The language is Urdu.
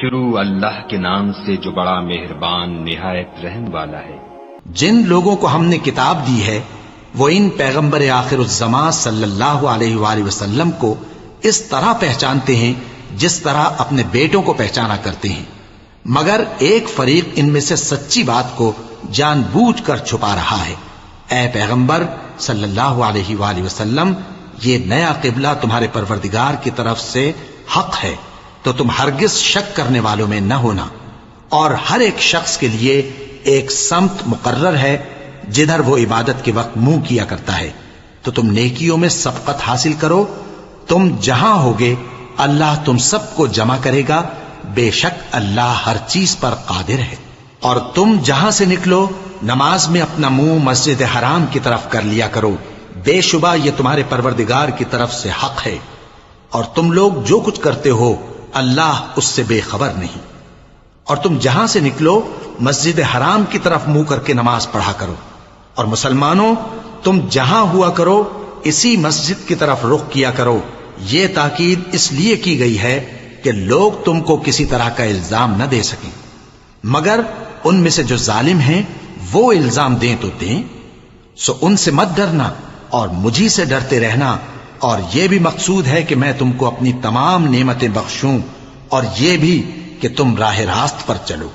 شروع اللہ کے نام سے جو بڑا مہربان نہایت رحم والا ہے۔ جن لوگوں کو ہم نے کتاب دی ہے وہ ان پیغمبر آخر الزمان صلی اللہ علیہ وآلہ وسلم کو اس طرح پہچانتے ہیں جس طرح اپنے بیٹوں کو پہچانا کرتے ہیں، مگر ایک فریق ان میں سے سچی بات کو جان بوجھ کر چھپا رہا ہے۔ اے پیغمبر صلی اللہ علیہ وآلہ وسلم، یہ نیا قبلہ تمہارے پروردگار کی طرف سے حق ہے، تو تم ہرگز شک کرنے والوں میں نہ ہونا، اور ہر ایک شخص کے لیے ایک سمت مقرر ہے جدھر وہ عبادت کے وقت منہ کیا کرتا ہے، تو تم نیکیوں میں سبقت حاصل کرو۔ تم جہاں ہوگے اللہ تم سب کو جمع کرے گا، بے شک اللہ ہر چیز پر قادر ہے۔ اور تم جہاں سے نکلو نماز میں اپنا منہ مسجد حرام کی طرف کر لیا کرو، بے شبہ یہ تمہارے پروردگار کی طرف سے حق ہے، اور تم لوگ جو کچھ کرتے ہو اللہ اس سے بے خبر نہیں۔ اور تم جہاں سے نکلو مسجد حرام کی طرف منہ کر کے نماز پڑھا کرو، اور مسلمانوں تم جہاں ہوا کرو اسی مسجد کی طرف رخ کیا کرو۔ یہ تاکید اس لیے کی گئی ہے کہ لوگ تم کو کسی طرح کا الزام نہ دے سکیں، مگر ان میں سے جو ظالم ہیں وہ الزام دیں تو دیں، سو ان سے مت ڈرنا اور مجھی سے ڈرتے رہنا، اور یہ بھی مقصود ہے کہ میں تم کو اپنی تمام نعمتیں بخشوں، اور یہ بھی کہ تم راہ راست پر چلو۔